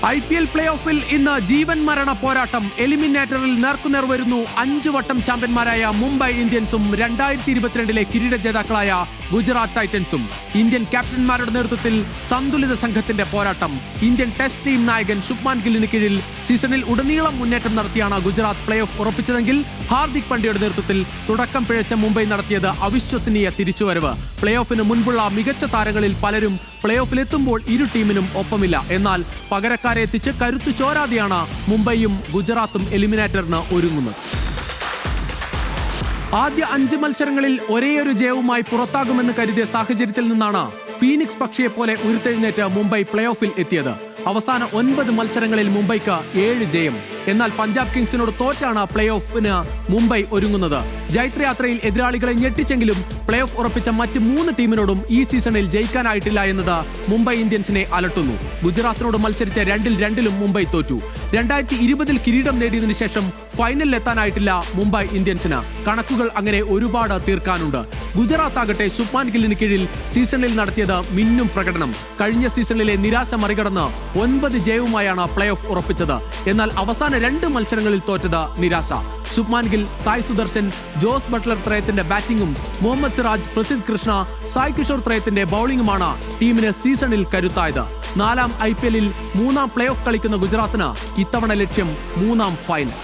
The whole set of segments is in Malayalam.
IPL പ്ലേ ഓഫിൽ ഇന്ന് ജീവൻ മരണ പോരാട്ടം. എലിമിനേറ്ററിൽ നേർക്കുനേർ വരുന്നു 5 വട്ടം ചാമ്പ്യന്മാരായ മുംബൈ ഇന്ത്യൻസും 2022 കിരീട ജേതാക്കളായ ഗുജറാത്ത് ടൈറ്റൻസും. ഇന്ത്യൻ ക്യാപ്റ്റന്മാരുടെ നേതൃത്വത്തിൽ സന്തുലിത സംഘത്തിന്റെ പോരാട്ടം. ഇന്ത്യൻ ടെസ്റ്റ് ടീം നായകൻ ശുഭ്മാൻ ഗില്ലിന് കീഴിൽ സീസണിൽ ഉടനീളം മുന്നേറ്റം നടത്തിയാണ് ഗുജറാത്ത് പ്ലേ ഓഫ് ഉറപ്പിച്ചതെങ്കിൽ ഹാർദിക് പാണ്ഡ്യയുടെ നേതൃത്വത്തിൽ തുടക്കം പിഴച്ച മുംബൈ നടത്തിയത് അവിശ്വസനീയ തിരിച്ചുവരവ്. പ്ലേ ഓഫിന് മുൻപുള്ള മികച്ച താരങ്ങളിൽ പലരും പ്ലേ ഓഫിലെത്തുമ്പോൾ ഇരു ടീമിനും ഒപ്പമില്ല. എന്നാൽ പകരക്കാരെ എത്തിച്ച് കരുത്തു ചോരാതെയാണ് മുംബൈയും ഗുജറാത്തും എലിമിനേറ്ററിന് ഒരുങ്ങുന്നത്. ആദ്യ 5 മത്സരങ്ങളിൽ ഒരേയൊരു ജയവുമായി പുറത്താകുമെന്ന് കരുതിയ സാഹചര്യത്തിൽ നിന്നാണ് ഫീനിക്സ് പക്ഷിയെപ്പോലെ ഉരുത്തെഴുന്നേറ്റ് മുംബൈ പ്ലേ ഓഫിൽ എത്തിയത്. അവസാന 9 മത്സരങ്ങളിൽ മുംബൈക്ക് 7 ജയം. എന്നാൽ പഞ്ചാബ് കിങ്സിനോട് തോറ്റാണ് പ്ലേ ഓഫിന് മുംബൈ ഒരുങ്ങുന്നത്. ജൈത്രയാത്രയിൽ എതിരാളികളെ ഞെട്ടിച്ചെങ്കിലും പ്ലേ ഓഫ് ഉറപ്പിച്ച മറ്റ് 3 ടീമിനോടും ഈ സീസണിൽ ജയിക്കാനായിട്ടില്ല എന്നത് മുംബൈ ഇന്ത്യൻസിനെ അലട്ടുന്നു. ഗുജറാത്തിനോട് മത്സരിച്ച 2-2 മുംബൈ തോറ്റു. 2020 കിരീടം നേടിയതിനു ശേഷം ഫൈനലിൽ എത്താനായിട്ടില്ല മുംബൈ ഇന്ത്യൻസിന്. കണക്കുകൾ അങ്ങനെ ഒരുപാട് തീർക്കാനുണ്ട്. ഗുജറാത്ത് ആകട്ടെ ശുഭ്മാൻ ഗില്ലിന് കീഴിൽ സീസണിൽ നടത്തിയത് മിന്നും പ്രകടനം. കഴിഞ്ഞ സീസണിലെ നിരാശ മറികടന്ന് 9 ജയവുമായാണ് പ്ലേ ഓഫ് ഉറപ്പിച്ചത്. എന്നാൽ അവസാന 2 മത്സരങ്ങളിൽ തോറ്റത് നിരാശ. ശുഭ്മാൻ ഗിൽ, സായ് സുദർശൻ, ജോസ് ബട്ട്ലർ ത്രയത്തിന്റെ ബാറ്റിംഗും മുഹമ്മദ് സിറാജ്, പ്രസിദ്ധ് കൃഷ്ണ, സായ് കിഷോർ ത്രയത്തിന്റെ ബൌളിംഗുമാണ് ടീമിന് സീസണിൽ കരുത്തായത്. 4ാം IPL-ൽ 3ാം പ്ലേ ഓഫ് കളിക്കുന്ന ഗുജറാത്തിന് ഇത്തവണ ലക്ഷ്യം 3ാം ഫൈനൽ.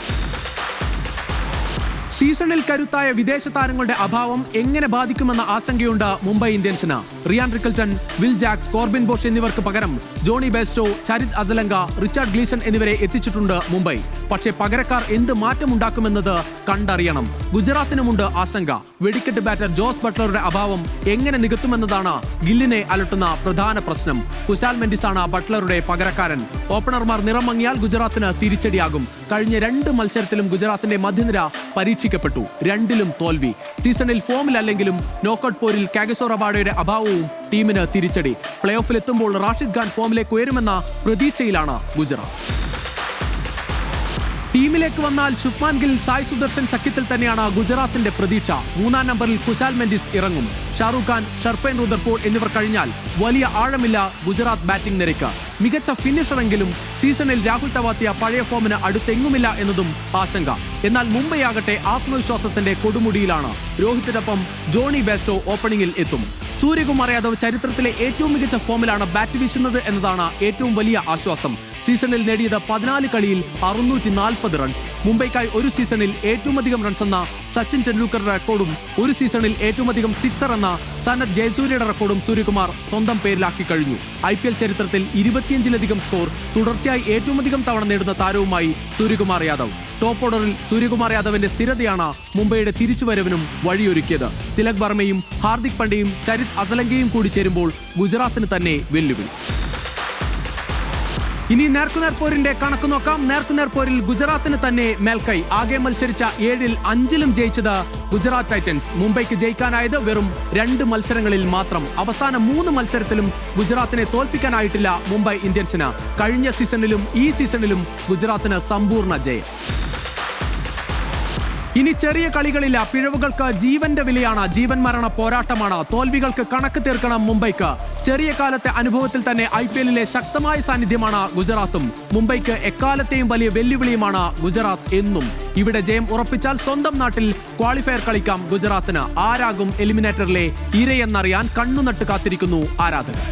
സീസണിൽ കരുത്തായ വിദേശ താരങ്ങളുടെ അഭാവം എങ്ങനെ ബാധിക്കുമെന്ന ആശങ്കയുണ്ട് മുംബൈ ഇന്ത്യൻസിന്. Ryan Rickelton, Will Jacks, Corbin Bosch എന്നിവർക്ക് പകരം Jonny Bairstow, Charith Asalanka, Richard Gleeson എന്നിവരെ എത്തിച്ചിട്ടുണ്ട് മുംബൈ. പക്ഷേ പകരക്കാർ എന്ത് മാറ്റമുണ്ടാക്കുമെന്നത് കണ്ടറിയണം. ഗുജറാത്തിനുമുണ്ട് ആശങ്ക. വെടിക്കെട്ട് ബാറ്റർ ജോസ് ബട്ട്ലറുടെ അഭാവം എങ്ങനെ നികത്തുമെന്നതാണ് ഗില്ലിനെ അലട്ടുന്ന പ്രധാന പ്രശ്നം. കുശാൽ മെൻഡിസാണ് ബട്ട്ലറുടെ പകരക്കാരൻ. ഓപ്പണർമാർ നിറം മങ്ങിയാൽ ഗുജറാത്തിന് തിരിച്ചടിയാകും. കഴിഞ്ഞ 2 മത്സരത്തിലും ഗുജറാത്തിന്റെ മധ്യനിര പരീക്ഷിക്കപ്പെട്ടു. 2ലും തോൽവി. സീസണിൽ ഫോമിലല്ലെങ്കിലും നോക്കൌട്ട് പോരിൽ കാഗിസോ റബാഡയുടെ അഭാവവും ടീമിന് തിരിച്ചടി. പ്ലേ ഓഫിലെത്തുമ്പോൾ റാഷിദ് ഖാൻ ഫോമിലേക്ക് ഉയരുമെന്ന പ്രതീക്ഷയിലാണ് ഗുജറാത്ത്. ടീമിലേക്ക് വന്നാൽ ശുഭ്മാൻ ഗിൽ, സായ് സുദർശൻ സഖ്യത്തിൽ തന്നെയാണ് ഗുജറാത്തിന്റെ പ്രതീക്ഷ. 3ാം നമ്പറിൽ കുശാൽ മെൻഡിസ് ഇറങ്ങും. ഷാറൂഖ് ഖാൻ, ഷർഫൈൻ റുദർഫോർഡ് എന്നിവർ കഴിഞ്ഞാൽ വലിയ ആഴമില്ല ഗുജറാത്ത് ബാറ്റിംഗ് നിരയ്ക്ക്. മികച്ച ഫിനിഷറെങ്കിലും സീസണിൽ രാഹുൽ തവാത്തിയ പഴയ ഫോമിന് അടുത്തെങ്ങുമില്ല എന്നതും ആശങ്ക. എന്നാൽ മുംബൈ ആകട്ടെ ആത്മവിശ്വാസത്തിന്റെ കൊടുമുടിയിലാണ്. രോഹിത്തിനൊപ്പം ജോണി ബെയർസ്റ്റോ ഓപ്പണിംഗിൽ എത്തും. സൂര്യകുമാർ യാദവ് ചരിത്രത്തിലെ ഏറ്റവും മികച്ച ഫോമിലാണ് ബാറ്റ് വീശുന്നത് എന്നതാണ് ഏറ്റവും വലിയ ആശ്വാസം. സീസണിൽ നേടിയത് 14 കളിയിൽ 640 റൺസ്. മുംബൈക്കായി ഒരു സീസണിൽ ഏറ്റവും അധികം റൺസ് എന്ന സച്ചിൻ ടെണ്ടുൽക്കറുടെ റെക്കോർഡും ഒരു സീസണിൽ ഏറ്റവും അധികം സിക്സർ എന്ന സനത് ജയസൂര്യയുടെ റെക്കോർഡും സൂര്യകുമാർ സ്വന്തം പേരിലാക്കി കഴിഞ്ഞു. IPL ചരിത്രത്തിൽ 25-ലധികം സ്കോർ തുടർച്ചയായി ഏറ്റവും അധികം തവണ നേടുന്ന താരവുമായി സൂര്യകുമാർ യാദവ്. ടോപ്പ് ഓർഡറിൽ സൂര്യകുമാർ യാദവിന്റെ സ്ഥിരതയാണ് മുംബൈയുടെ തിരിച്ചുവരവിനും വഴിയൊരുക്കിയത്. തിലക് വർമ്മയും ഹാർദിക് പാണ്ഡ്യയും ചരിത് അസലങ്കയും കൂടി ചേരുമ്പോൾ ഗുജറാത്തിന് തന്നെ വെല്ലുവിളി. ഇനി നേർക്കുനേർ പോരിന്റെ കണക്ക് നോക്കാം. നേർക്കുനേർ പോരിൽ ഗുജറാത്തിന് തന്നെ മേൽക്കൈ. ആകെ മത്സരിച്ച 7-ൽ 5-ലും ജയിച്ചത് ഗുജറാത്ത് ടൈറ്റൻസ്. മുംബൈക്ക് ജയിക്കാനായത് വെറും 2 മത്സരങ്ങളിൽ മാത്രം. അവസാന 3 മത്സരത്തിലും ഗുജറാത്തിനെ തോൽപ്പിക്കാനായിട്ടില്ല മുംബൈ ഇന്ത്യൻസിന്. കഴിഞ്ഞ സീസണിലും ഈ സീസണിലും ഗുജറാത്തിന് സമ്പൂർണ്ണ ജയം. ഇനി ചെറിയ കളികളില്ല. പിഴവുകൾക്ക് ജീവന്റെ വിലയാണ്. ജീവൻ മരണ പോരാട്ടമാണ്. തോൽവികൾക്ക് കണക്ക് തീർക്കണം മുംബൈക്ക്. ചെറിയ കാലത്തെ അനുഭവത്തിൽ തന്നെ IPL-ലെ ശക്തമായ സാന്നിധ്യമാണ് ഗുജറാത്തും. മുംബൈക്ക് എക്കാലത്തെയും വലിയ വെല്ലുവിളിയുമാണ് ഗുജറാത്ത് എന്നും. ഇവിടെ ജയം ഉറപ്പിച്ചാൽ സ്വന്തം നാട്ടിൽ ക്വാളിഫയർ കളിക്കാം ഗുജറാത്തിന്. ആരാകും എലിമിനേറ്ററിലെ ഇരയെന്നറിയാൻ കണ്ണുനട്ട് കാത്തിരിക്കുന്നു ആരാധകർ.